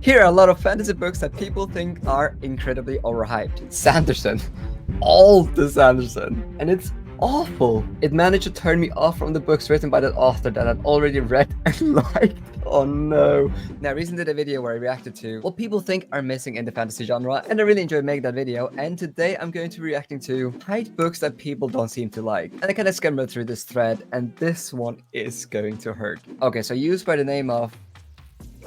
Here are a lot of fantasy books that people think are incredibly overhyped. Sanderson. All the Sanderson. And it's awful. It managed to turn me off from the books written by that author that I'd already read and liked. Oh no. Now, I recently did a video where I reacted to what people think are missing in the fantasy genre, and I really enjoyed making that video. And today I'm going to be reacting to hyped books that people don't seem to like. And I kind of skimmed through this thread, and this one is going to hurt. Okay, so used by the name of...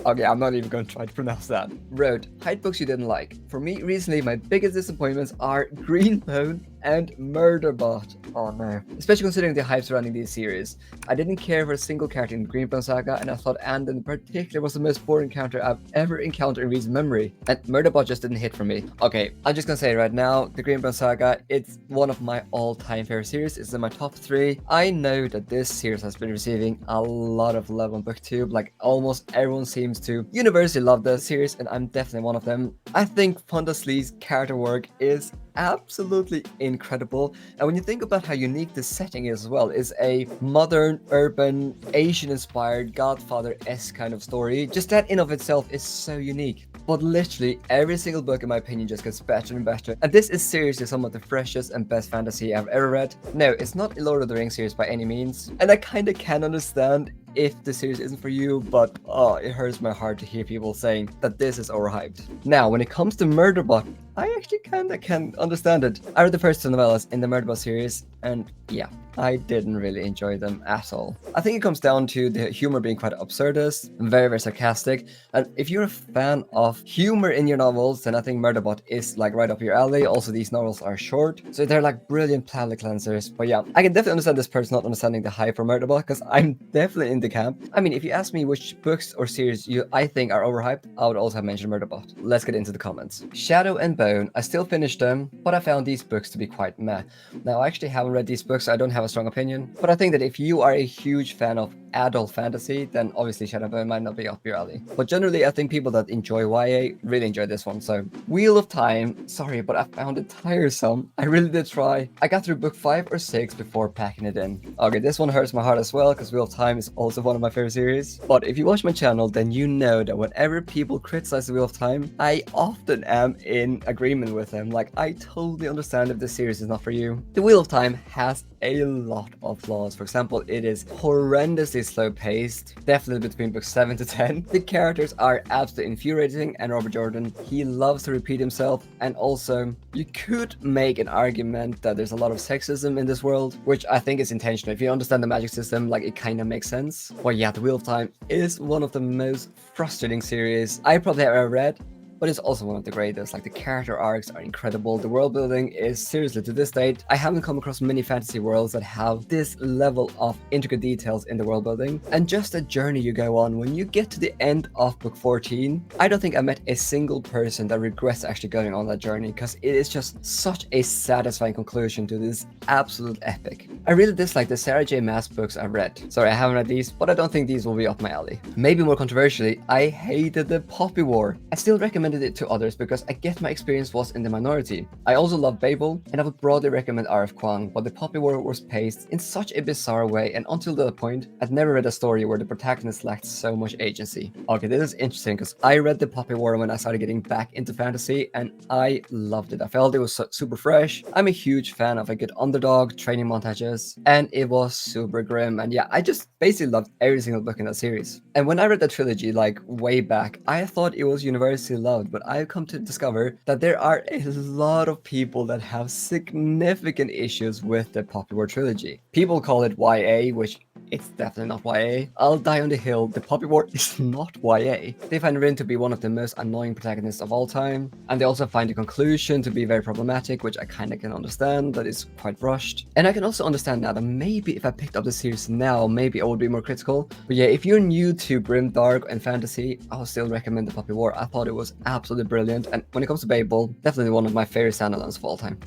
Okay, I'm not even going to try to pronounce that. Wrote, hype books you didn't like. For me, recently, my biggest disappointments are Greenbone and Murderbot. Oh no. Especially considering the hype surrounding these series. I didn't care for a single character in the Greenbone Saga, and I thought Anne in particular was the most boring character I've ever encountered in recent memory. And Murderbot just didn't hit for me. Okay, I'm just gonna say right now, the Greenbone Saga, it's one of my all-time favorite series. It's in my top 3. I know that this series has been receiving a lot of love on BookTube. Like, almost everyone seems to universally love the series, and I'm definitely one of them. I think Fonda Lee's character work is absolutely incredible, and when you think about how unique this setting is as well, is a modern, urban, Asian-inspired Godfather-esque kind of story. Just that in of itself is so unique. But literally every single book, in my opinion, just gets better and better, and this is seriously some of the freshest and best fantasy I've ever read. No, it's not a Lord of the Rings series by any means, and I kinda can understand if the series isn't for you, but oh, it hurts my heart to hear people saying that this is overhyped. Now, when it comes to Murderbot, I actually kinda can understand it. I read the first 2 novellas in the Murderbot series, and yeah, I didn't really enjoy them at all. I think it comes down to the humor being quite absurdist, very, very sarcastic, and if you're a fan of humor in your novels, then I think Murderbot is like right up your alley. Also, these novels are short, so they're like brilliant palate cleansers. But yeah, I can definitely understand this person not understanding the hype for Murderbot, because I'm definitely in the camp. I mean, if you ask me which books or series I think are overhyped, I would also have mentioned Murderbot. Let's get into the comments. Shadow and Bone, I still finished them, but I found these books to be quite meh. Now, I actually haven't read these books, so I don't have a strong opinion, but I think that if you are a huge fan of adult fantasy, then obviously Shadow and Bone might not be up your alley. But generally, I think people that enjoy YA really enjoy this one. So, Wheel of Time, sorry, but I found it tiresome. I really did try. I got through book 5 or 6 before packing it in. Okay, this one hurts my heart as well, because Wheel of Time is also one of my favorite series. But if you watch my channel, then you know that whenever people criticize the Wheel of Time, I often am in agreement with them. Like, I totally understand if this series is not for you. The Wheel of Time has a lot of flaws. For example, it is horrendously slow paced, definitely between books 7 to 10. The characters are absolutely infuriating, and Robert Jordan, he loves to repeat himself. And also, you could make an argument that there's a lot of sexism in this world, which I think is intentional. If you understand the magic system, like, it kind of makes sense. But yeah, The Wheel of Time is one of the most frustrating series I probably have ever read, but it's also one of the greatest. Like, the character arcs are incredible. The world building is seriously, to this date, I haven't come across many fantasy worlds that have this level of intricate details in the world building. And just the journey you go on when you get to the end of book 14, I don't think I met a single person that regrets actually going on that journey, because it is just such a satisfying conclusion to this absolute epic. I really dislike the Sarah J. Maas books I've read. Sorry, I haven't read these, but I don't think these will be up my alley. Maybe more controversially, I hated the Poppy War. I still recommend it to others because I get my experience was in the minority. I also love Babel, and I would broadly recommend R.F. Kuang, but the Poppy War was paced in such a bizarre way, and until that point, I'd never read a story where the protagonist lacked so much agency. Okay, this is interesting because I read the Poppy War when I started getting back into fantasy, and I loved it. I felt it was super fresh. I'm a huge fan of a good underdog, training montages, and it was super grim, and yeah, I just basically loved every single book in that series. And when I read the trilogy, like, way back, I thought it was universally loved, but I've come to discover that there are a lot of people that have significant issues with the Poppy War trilogy. People call it YA, which it's definitely not YA. I'll die on the hill, the Poppy War is not YA. They find Rin to be one of the most annoying protagonists of all time, and they also find the conclusion to be very problematic, which I kinda can understand, that is quite rushed. And I can also understand now that maybe if I picked up the series now, maybe I would be more critical. But yeah, if you're new to grim, dark, and fantasy, I'll still recommend the Poppy War. I thought it was absolutely brilliant, and when it comes to Babel, definitely one of my favorite standalones of all time.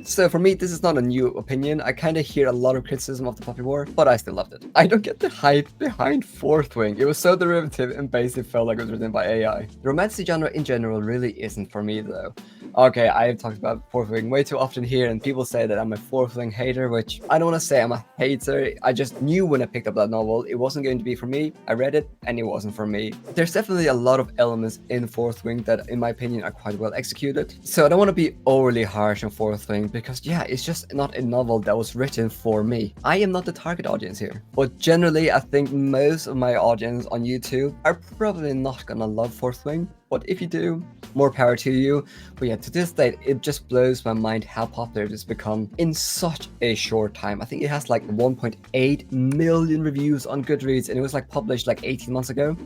So for me, this is not a new opinion. I kind of hear a lot of criticism of the Poppy War, but I still loved it. I don't get the hype behind Fourth Wing. It was so derivative and basically felt like it was written by AI. The romantic genre in general really isn't for me though. Okay, I have talked about Fourth Wing way too often here, and people say that I'm a Fourth Wing hater, which I don't want to say I'm a hater. I just knew when I picked up that novel, it wasn't going to be for me. I read it, and it wasn't for me. There's definitely a lot of elements in Fourth Wing that, in my opinion, are quite well executed. So I don't want to be overly harsh on Fourth Wing, because yeah, it's just not a novel that was written for me. I am not the target audience here. But generally, I think most of my audience on YouTube are probably not gonna love Fourth Wing. But if you do, more power to you. But yeah, to this date, it just blows my mind how popular it has become in such a short time. I think it has like 1.8 million reviews on Goodreads, and it was like published like 18 months ago.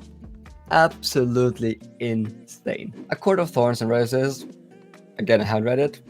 Absolutely insane. A Court of Thorns and Roses. Again, I haven't read it.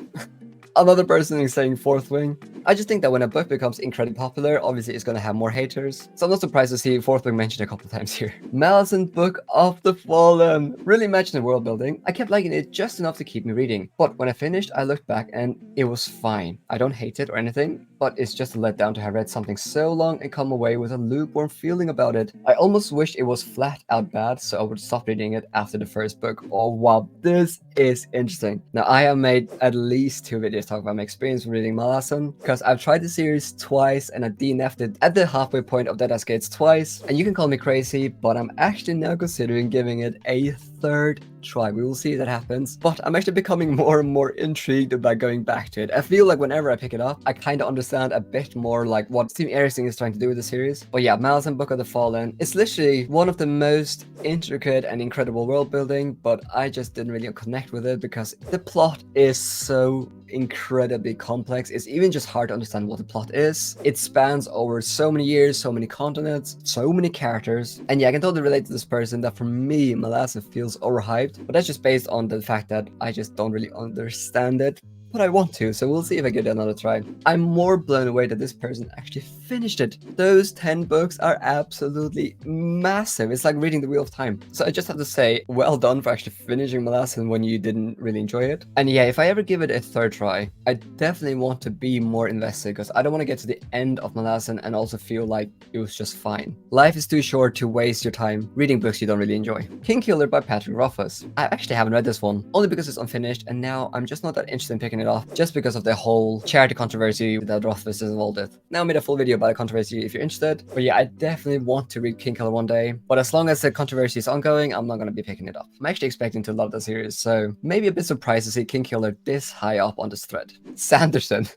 Another person is saying Fourth Wing. I just think that when a book becomes incredibly popular, obviously it's going to have more haters. So I'm not surprised to see Fourth Wing mentioned a couple of times here. Malazan Book of the Fallen. Really imagined the world building. I kept liking it just enough to keep me reading. But when I finished, I looked back and it was fine. I don't hate it or anything, but it's just a letdown to have read something so long and come away with a lukewarm feeling about it. I almost wish it was flat out bad, so I would stop reading it after the first book. Oh wow, this is interesting. Now I have made at least 2 videos talking about my experience with reading Malazan, because I've tried the series twice and I DNF'd it at the halfway point of Dead Gates twice, and you can call me crazy, but I'm actually now considering giving it a third try. We will see if that happens, but I'm actually becoming more and more intrigued about going back to it. I feel like whenever I pick it up, I kind of understand a bit more like what Steve Erickson is trying to do with the series. But yeah, Malazan Book of the Fallen, it's literally one of the most intricate and incredible world building, but I just didn't really connect with it because the plot is so incredibly complex. It's even just hard to understand what the plot is. It spans over so many years, so many continents, so many characters, and yeah, I can totally relate to this person that for me, Malazan feels overhyped, but that's just based on the fact that I just don't really understand it. But I want to, so we'll see if I give it another try. I'm more blown away that this person actually finished it. Those 10 books are absolutely massive. It's like reading the Wheel of Time. So I just have to say, well done for actually finishing Malazan when you didn't really enjoy it. And yeah, if I ever give it a third try, I definitely want to be more invested, because I don't want to get to the end of Malazan and also feel like it was just fine. Life is too short to waste your time reading books you don't really enjoy. Kingkiller by Patrick Rothfuss. I actually haven't read this one, only because it's unfinished, and now I'm just not that interested in picking it off just because of the whole charity controversy that Rothfuss is involved with. Now I made a full video about the controversy if you're interested, but yeah, I definitely want to read Kingkiller one day, but as long as the controversy is ongoing, I'm not going to be picking it up. I'm actually expecting to love the series, so maybe a bit surprised to see Kingkiller this high up on this thread. Sanderson.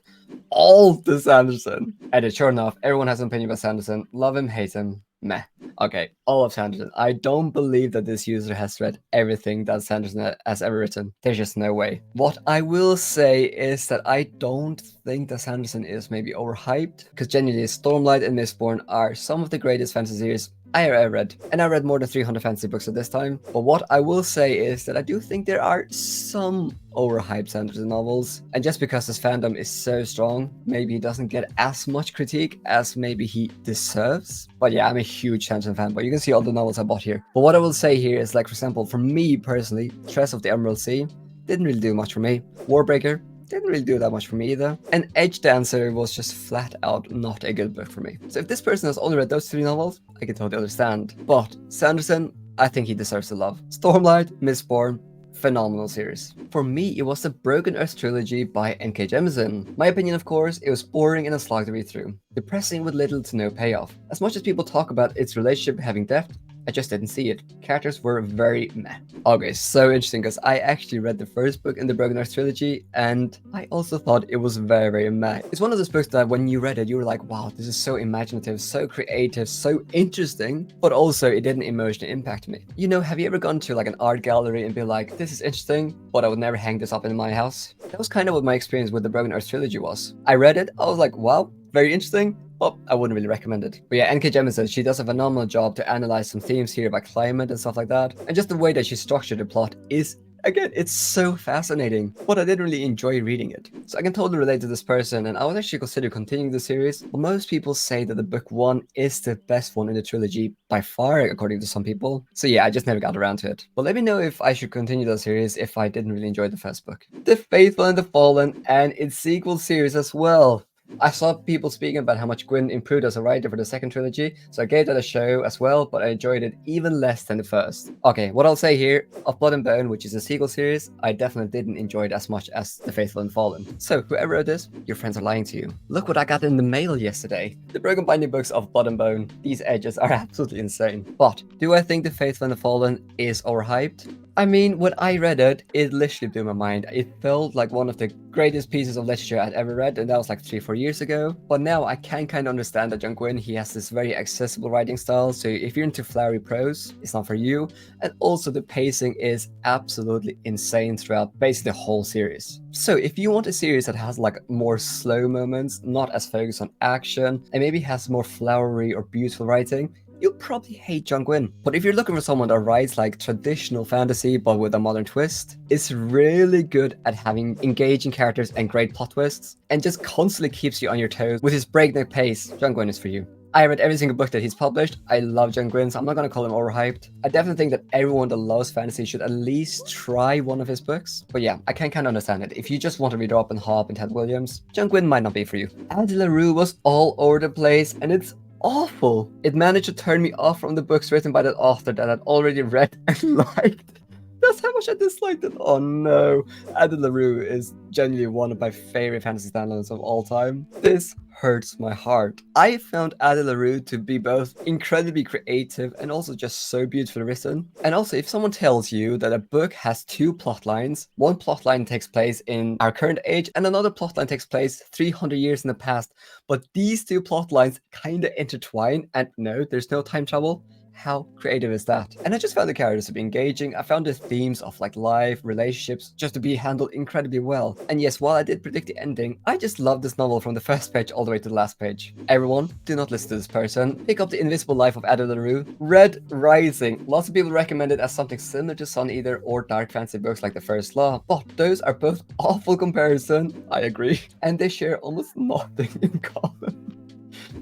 All the Sanderson. Edit, sure enough, everyone has an opinion about Sanderson. Love him, hate him. Meh. Okay, all of Sanderson. I don't believe that this user has read everything that Sanderson has ever written. There's just no way. What I will say is that I don't think that Sanderson is maybe overhyped, because genuinely Stormlight and Mistborn are some of the greatest fantasy series I have ever read, and I read more than 300 fantasy books at this time. But what I will say is that I do think there are some overhyped Sanderson novels, and just because his fandom is so strong, maybe he doesn't get as much critique as maybe he deserves. But yeah, I'm a huge Sanderson fan, but you can see all the novels I bought here. But what I will say here is, like, for example, for me personally, Tress of the Emerald Sea didn't really do much for me. Warbreaker didn't really do that much for me either. And Edge Dancer was just flat out not a good book for me. So if this person has only read those 3 novels, I can totally understand. But Sanderson, I think he deserves the love. Stormlight, Mistborn, phenomenal series. For me, it was the Broken Earth Trilogy by N.K. Jemisin. My opinion, of course, it was boring and a slog to read through. Depressing with little to no payoff. As much as people talk about its relationship having depth, I just didn't see it. Characters were very meh. Okay, so interesting, because I actually read the first book in the Broken Earth trilogy, and I also thought it was very, very meh. It's one of those books that when you read it, you were like, wow, this is so imaginative, so creative, so interesting, but also it didn't emotionally impact me. You know, have you ever gone to like an art gallery and be like, this is interesting, but I would never hang this up in my house? That was kind of what my experience with the Broken Earth trilogy was. I read it, I was like, wow, very interesting, but I wouldn't really recommend it. But yeah, N.K. Jemisin, she does a phenomenal job to analyze some themes here about climate and stuff like that. And just the way that she structured the plot is Again, it's so fascinating, but I didn't really enjoy reading it. So I can totally relate to this person, and I would actually consider continuing the series, but most people say that the book 1 is the best one in the trilogy by far, according to some people. So yeah, I just never got around to it. But let me know if I should continue the series if I didn't really enjoy the first book. The Faithful and the Fallen, and its sequel series as well. I saw people speaking about how much Gwyn improved as a writer for the second trilogy, so I gave that a show as well, but I enjoyed it even less than the first. Okay, what I'll say here, Of Blood and Bone, which is a sequel series, I definitely didn't enjoy it as much as The Faithful and Fallen. So, whoever wrote this, your friends are lying to you. Look what I got in the mail yesterday. The Broken Binding books of Blood and Bone. These edges are absolutely insane. But, do I think The Faithful and the Fallen is overhyped? I mean, when I read it, it literally blew my mind. It felt like one of the greatest pieces of literature I'd ever read, and that was like 3-4 years ago. But now I can kind of understand that John Gwyn, he has this very accessible writing style, so if you're into flowery prose, it's not for you. And also the pacing is absolutely insane throughout basically the whole series. So if you want a series that has like more slow moments, not as focused on action, and maybe has more flowery or beautiful writing, you'll probably hate John Gwyn. But if you're looking for someone that writes like traditional fantasy but with a modern twist, is really good at having engaging characters and great plot twists, and just constantly keeps you on your toes with his breakneck pace, John Gwyn is for you. I read every single book that he's published. I love John Gwyn, so I'm not going to call him overhyped. I definitely think that everyone that loves fantasy should at least try one of his books. But yeah, I can kind of understand it. If you just want to read Robin Hobb and Ted Williams, John Gwyn might not be for you. Addie LaRue was all over the place, and it's awful. It managed to turn me off from the books written by that author that I'd already read and liked. That's how much I disliked it. Oh no. Addie LaRue is genuinely one of my favorite fantasy standalones of all time. This hurts my heart. I found Addie LaRue to be both incredibly creative and also just so beautifully written. And also, if someone tells you that a book has 2 plot lines, one plot line takes place in our current age and another plot line takes place 300 years in the past, but these 2 plot lines kind of intertwine, and no, there's no time travel. How creative is that? And I just found the characters to be engaging. I found the themes of like life, relationships, just to be handled incredibly well. And yes, while I did predict the ending, I just love this novel from the first page all the way to the last page. Everyone, do not listen to this person. Pick up The Invisible Life of Addie LaRue. Red Rising. Lots of people recommend it as something similar to Sun Eater or dark fantasy books like The First Law, but those are both awful comparison. I agree. And they share almost nothing in common.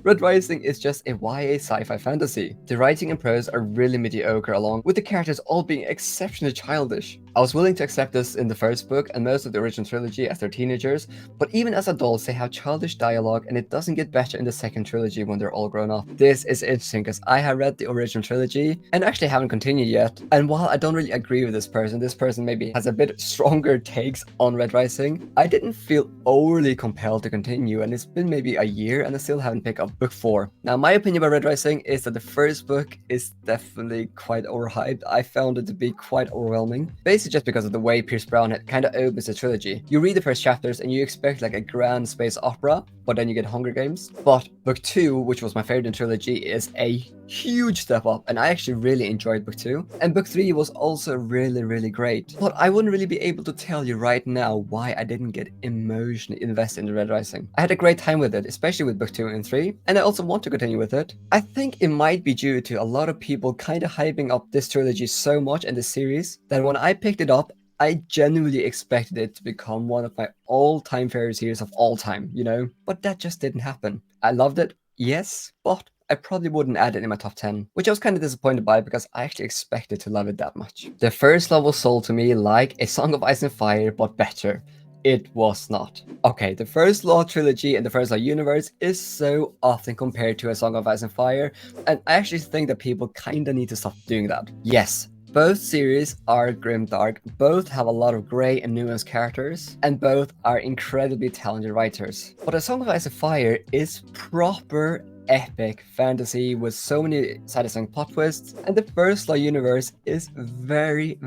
Red Rising is just a YA sci-fi fantasy. The writing and prose are really mediocre, along with the characters all being exceptionally childish. I was willing to accept this in the first book and most of the original trilogy as they're teenagers, but even as adults they have childish dialogue, and it doesn't get better in the second trilogy when they're all grown up. This is interesting because I have read the original trilogy and actually haven't continued yet, and while I don't really agree with this person maybe has a bit stronger takes on Red Rising, I didn't feel overly compelled to continue, and it's been maybe a year and I still haven't picked up book 4. Now, my opinion about Red Rising is that the first book is definitely quite overhyped. I found it to be quite overwhelming, basically just because of the way Pierce Brown had kind of opens the trilogy. You read the first chapters and you expect like a grand space opera, but then you get Hunger Games. But book 2, which was my favorite in trilogy, is a huge step up, and I actually really enjoyed book 2. And book 3 was also really great. But I wouldn't really be able to tell you right now why I didn't get emotionally invested in the Red Rising. I had a great time with it, especially with book 2 and 3, and I also want to continue with it. I think it might be due to a lot of people kind of hyping up this trilogy so much and this series that when I picked it up, I genuinely expected it to become one of my all-time favorite series of all time, you know? But that just didn't happen. I loved it, yes, but I probably wouldn't add it in my top 10, which I was kind of disappointed by because I actually expected to love it that much. The first love was sold to me like A Song of Ice and Fire, but better. It was not. Okay, the First Law trilogy and the First Law universe is so often compared to A Song of Ice and Fire, and I actually think that people kinda need to stop doing that. Yes, both series are grimdark, both have a lot of grey and nuanced characters, and both are incredibly talented writers. But A Song of Ice and Fire is proper epic fantasy with so many satisfying plot twists, and the First Law universe is very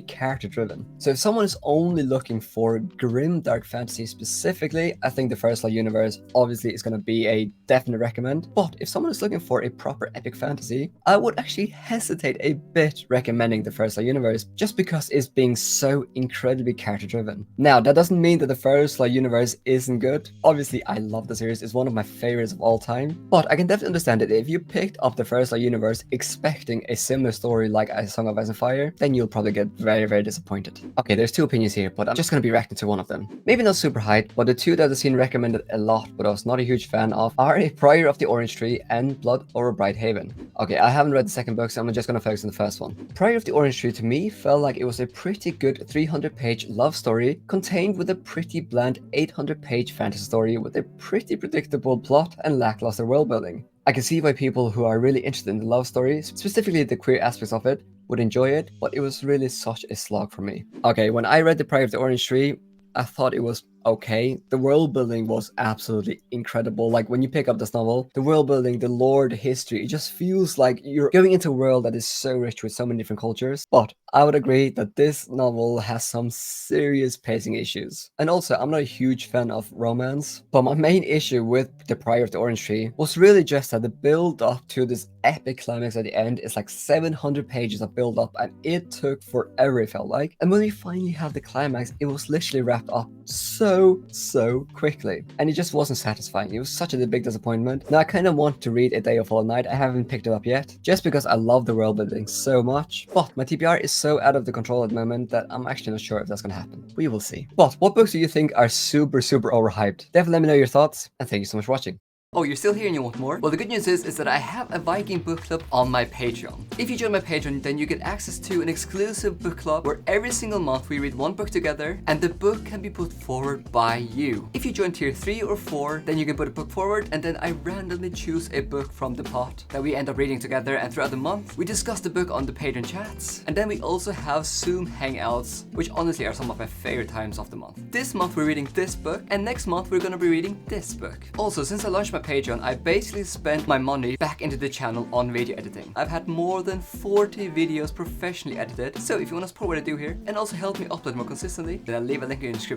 character driven. So if someone is only looking for grimdark fantasy specifically, I think the First Law universe obviously is going to be a definite recommend. But if someone is looking for a proper epic fantasy, I would actually hesitate a bit recommending the First Law universe just because it's being so incredibly character driven. Now, that doesn't mean that the First Law universe isn't good. Obviously, I love the series, it's one of my favorites of all time. But I can definitely understand it. If you picked up the first universe expecting a similar story like A Song of Ice and Fire, then you'll probably get very, very disappointed. Okay, there's two opinions here, but I'm just gonna be reacting to one of them. Maybe not super hyped, but the two that I've seen recommended a lot, but I was not a huge fan of, are A Priory of the Orange Tree and Blood Over Bright Haven. Okay, I haven't read the second book, so I'm just gonna focus on the first one. Priory of the Orange Tree to me felt like it was a pretty good 300-page love story contained with a pretty bland 800-page fantasy story with a pretty predictable plot and lackluster world building. I can see why people who are really interested in the love story, specifically the queer aspects of it, would enjoy it, but it was really such a slog for me. Okay, when I read The Priory of the Orange Tree, I thought it was okay. The world building was absolutely incredible. Like when you pick up this novel, the world building, the lore, the history, it just feels like you're going into a world that is so rich with so many different cultures. But I would agree that this novel has some serious pacing issues. And also, I'm not a huge fan of romance, but my main issue with The Priory of the Orange Tree was really just that the build up to this epic climax at the end is like 700 pages of build up, and it took forever, it felt like. And when we finally have the climax, it was literally wrapped up so quickly, and it just wasn't satisfying. It was such a big disappointment. Now I kind of want to read A Day of Hollow Knight. I haven't picked it up yet, just because I love the world building so much, but my TBR is so out of the control at the moment that I'm actually not sure if that's gonna happen. We will see. But what books do you think are super overhyped? Definitely let me know your thoughts, and thank you so much for watching. Oh, you're still here and you want more? Well, the good news is that I have a Viking book club on my Patreon. If you join my Patreon, then you get access to an exclusive book club where every single month we read one book together and the book can be put forward by you. If you join tier 3 or 4, then you can put a book forward and then I randomly choose a book from the pot that we end up reading together, and throughout the month we discuss the book on the Patreon chats. And then we also have Zoom hangouts, which honestly are some of my favorite times of the month. This month we're reading this book, and next month we're gonna be reading this book. Also, since I launched my Patreon, I basically spent my money back into the channel on video editing. I've had more than 40 videos professionally edited, so if you want to support what I do here and also help me upload more consistently, then I'll leave a link in the description